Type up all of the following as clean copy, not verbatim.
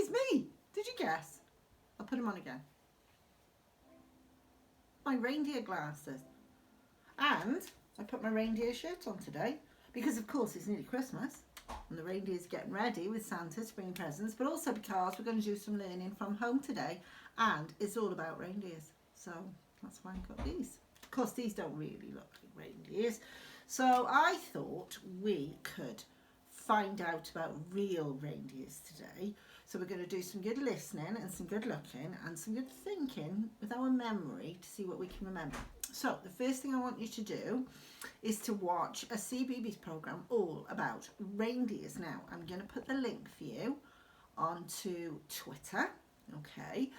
it's me. Did you guess? I'll put them on again. My reindeer glasses. And I put my reindeer shirt on today because, of course, it's nearly Christmas and the reindeer's getting ready with Santa to bring presents, but also because we're going to do some learning from home today and it's all about reindeers. So that's why I got these. Of course, these don't really look like reindeers. So I thought we could find out about real reindeers today. So we're going to do some good listening and some good looking and some good thinking with our memory to see what we can remember. So the first thing I want you to do is to watch a CBeebies program all about reindeers. Now I'm going to put the link for you onto Twitter. Okay,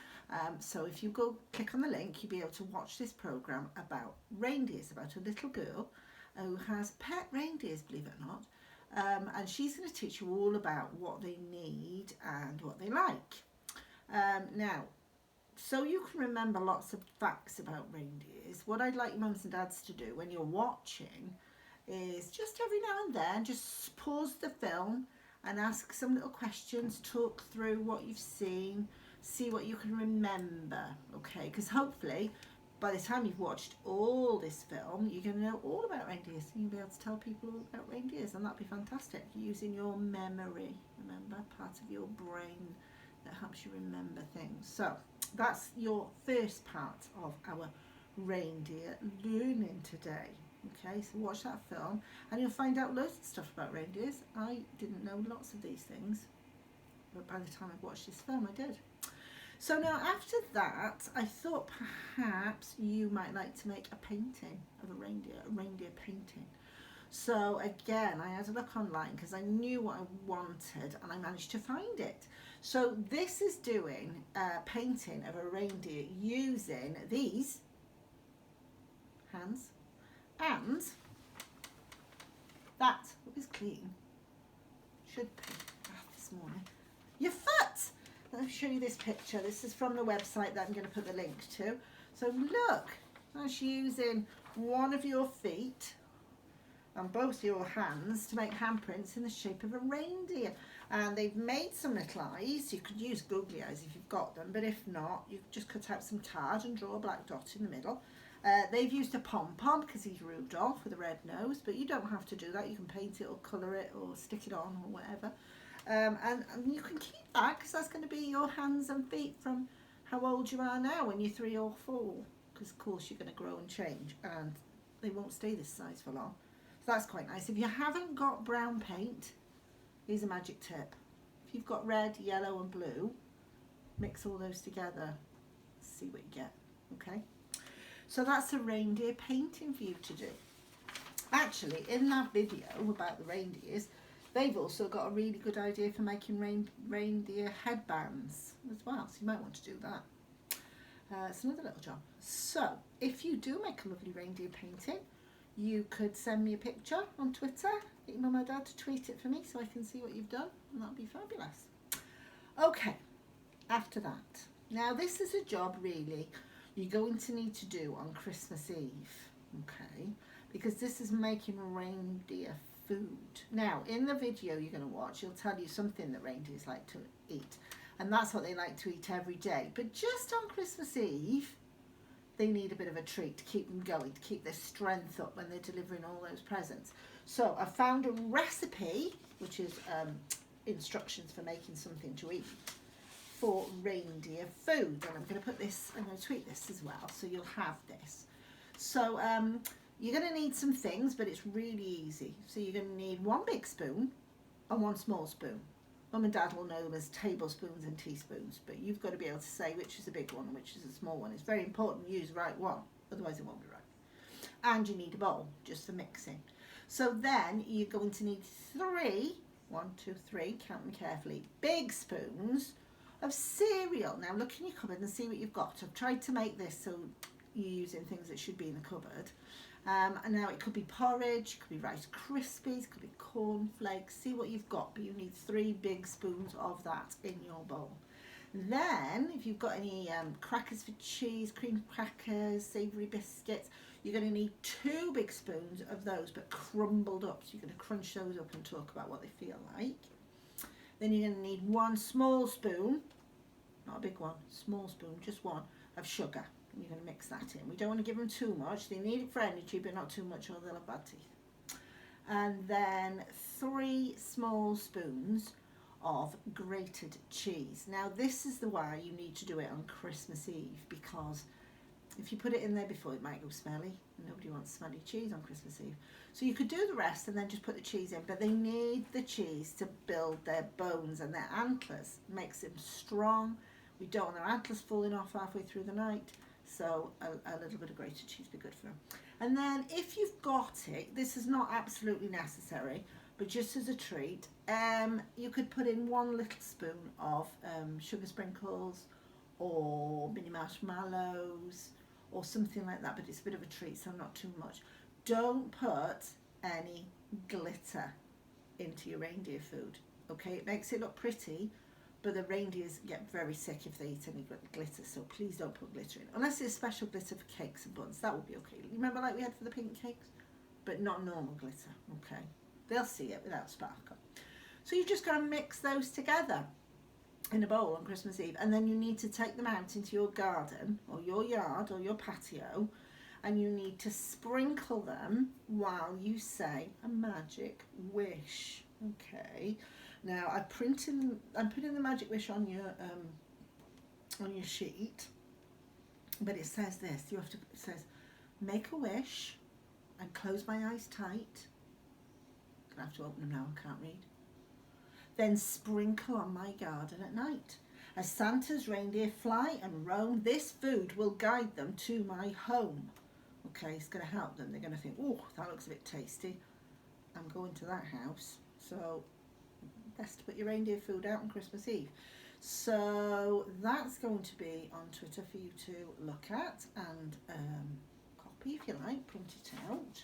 so if you go click on the link, you'll be able to watch this program about reindeers, about a little girl who has pet reindeers, believe it or not. And she's going to teach you all about what they need and what they like. Now, so you can remember lots of facts about reindeers, what I'd like your mums and dads to do when you're watching is just every now and then just pause the film and ask some little questions, talk through what you've seen, see what you can remember, okay? Because hopefully by the time you've watched all this film, you're going to know all about reindeers. You'll be able to tell people all about reindeers, and that'd be fantastic. Using your memory, remember, part of your brain that helps you remember things. So that's your first part of our reindeer learning today. Okay, so watch that film and you'll find out loads of stuff about reindeers. I didn't know lots of these things, but by the time I've watched this film, I did. So now after that, I thought perhaps you might like to make a painting of a reindeer painting. So again, I had to look online because I knew what I wanted and I managed to find it. So this is doing a painting of a reindeer using these hands and that is clean. Should be this morning. Your foot! Let me show you this picture. This is from the website that I'm going to put the link to. So look, that's using one of your feet and both your hands to make handprints in the shape of a reindeer. And they've made some little eyes. You could use googly eyes if you've got them, but if not, you just cut out some card and draw a black dot in the middle. They've used a pom-pom because he's Rudolph with a red nose, but you don't have to do that. You can paint it or colour it or stick it on or whatever. And you can keep that because that's going to be your hands and feet from how old you are now when you're 3 or 4, because of course you're going to grow and change and they won't stay this size for long. So that's quite nice. If you haven't got brown paint, here's a magic tip. If you've got red, yellow and blue, mix all those together, see what you get. Okay, so that's a reindeer painting for you to do. Actually, in that video about the reindeers, they've also got a really good idea for making reindeer headbands as well, so you might want to do that. It's another little job. So if you do make a lovely reindeer painting, you could send me a picture on Twitter, get your mum or dad to tweet it for me so I can see what you've done, and that'll be fabulous. Okay, after that, now this is a job really you're going to need to do on Christmas Eve, okay, because this is making reindeer food. Now in the video you're going to watch, you'll tell you something that reindeers like to eat, and that's what they like to eat every day, but just on Christmas Eve they need a bit of a treat to keep them going, to keep their strength up when they're delivering all those presents. So I found a recipe, which is instructions for making something to eat for reindeer food, and I'm going to put this, I'm going to tweet this as well, so you'll have this. So you're going to need some things, but it's really easy. So you're going to need 1 big spoon and 1 small spoon. Mum and Dad will know them as tablespoons and teaspoons, but you've got to be able to say which is a big one and which is a small one. It's very important you use the right one, otherwise it won't be right. And you need a bowl just for mixing. So then you're going to need 3, 1, 2, 3, count them carefully, big spoons of cereal. Now look in your cupboard and see what you've got. I've tried to make this so you're using things that should be in the cupboard. And now it could be porridge, it could be Rice Krispies, it could be cornflakes, see what you've got, but you need 3 big spoons of that in your bowl. Then if you've got any crackers for cheese, cream crackers, savoury biscuits, you're going to need 2 big spoons of those but crumbled up, so you're going to crunch those up and talk about what they feel like. Then you're going to need 1 small spoon, not a big one, small spoon, just 1 of sugar. And you're going to mix that in. We don't want to give them too much. They need it for energy, but not too much or they'll have bad teeth. And then 3 small spoons of grated cheese. Now this is the way you need to do it on Christmas Eve, because if you put it in there before, it might go smelly. Nobody wants smelly cheese on Christmas Eve. So you could do the rest and then just put the cheese in, but they need the cheese to build their bones and their antlers. Makes them strong. We don't want their antlers falling off halfway through the night, so a little bit of grated cheese would be good for them. And then if you've got it, this is not absolutely necessary, but just as a treat, you could put in 1 little spoon of sugar sprinkles or mini marshmallows or something like that, but it's a bit of a treat, so not too much. Don't put any glitter into your reindeer food, okay? It makes it look pretty, but the reindeers get very sick if they eat any glitter, so please don't put glitter in. Unless it's special glitter for cakes and buns, that would be okay. Remember like we had for the pink cakes? But not normal glitter, okay? They'll see it without sparkle. So you've just got to mix those together in a bowl on Christmas Eve, and then you need to take them out into your garden or your yard or your patio, and you need to sprinkle them while you say a magic wish. Okay, now I'm putting the magic wish on your sheet, but it says this. It says make a wish and close my eyes tight. I'm gonna have to open them now, I can't read. Then sprinkle on my garden at night. As Santa's reindeer fly and roam, this food will guide them to my home. Okay, it's going to help them. They're going to think, oh, that looks a bit tasty. I'm going to that house. So, best to put your reindeer food out on Christmas Eve. So, that's going to be on Twitter for you to look at and copy if you like, print it out.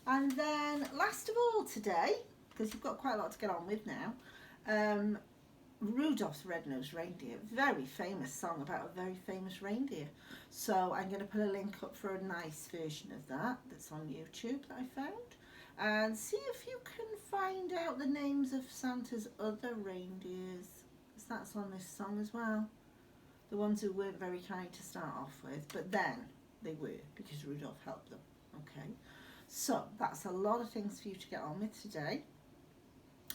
And then, last of all today, because you've got quite a lot to get on with now, Rudolph's Red-Nosed Reindeer, very famous song about a very famous reindeer. So I'm going to put a link up for a nice version of that that's on YouTube that I found, and see if you can find out the names of Santa's other reindeers, because that's on this song as well. The ones who weren't very kind to start off with, but then they were, because Rudolph helped them. Okay, so that's a lot of things for you to get on with today.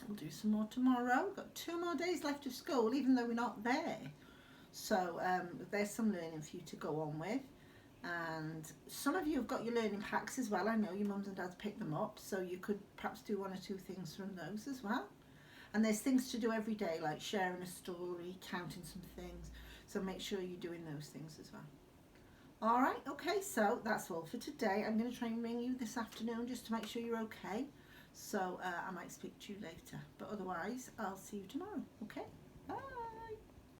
We'll do some more tomorrow. We've got 2 more days left of school, even though we're not there. So there's some learning for you to go on with. And some of you have got your learning packs as well. I know your mums and dads pick them up, so you could perhaps do 1 or 2 things from those as well. And there's things to do every day, like sharing a story, counting some things. So make sure you're doing those things as well. All right, okay, so that's all for today. I'm going to try and ring you this afternoon just to make sure you're okay. So I might speak to you later, but otherwise I'll see you tomorrow. Okay, bye.